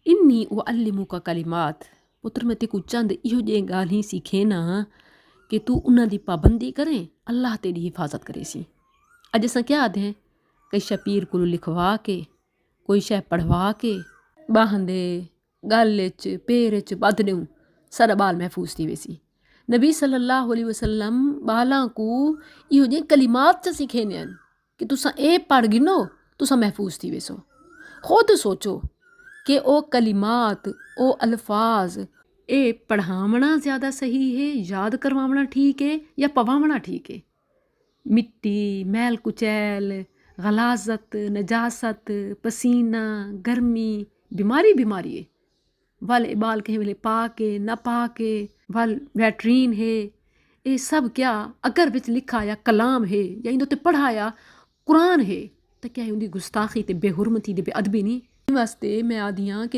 इन्नी उअल्लिमुका कलिमात, पुत्र मैं तेको चंद इहो जे ॻाल्हि सीखे ना कि तू उन्हां दी पाबंदी करें, अल्लाह तेरी हिफाजत करे सी। अॼु असां क्या आदे हैं कई शै पीर को लिखवा के, कोई शै पढ़वा के ॿाहनि दे गल च पेर च ॿध ॾियूं, साडा ॿाल महफूज़ थी वेसी। नबी सल्लल्लाहु अलैहि वसल्लम ॿालां को इहो जे कलिमात च सिखेंदे आहिनि कि तुसां ए पढ़ गिनो तुसां महफूज़ थी वेसो। खुद सोचो कि ओ कलिमात ओ अल्फाज ए पढ़ावना ज़्यादा सही है, याद करवावना ठीक है या पवावना ठीक है। मिट्टी, मैल कुचैल, गलाजत, नजासत, पसीना, गर्मी, बीमारी है। वल बाल कहीं वेले पा के ना पा के, वल लैट्रीन है, ये सब क्या अगर विच लिखा या कलाम है या इंदे ते पढ़ाया कुरान है तो क्या उनकी गुस्ताखी ते बेहुरमती ते बेअदबी नहीं। वास्ते मैं आदियां कि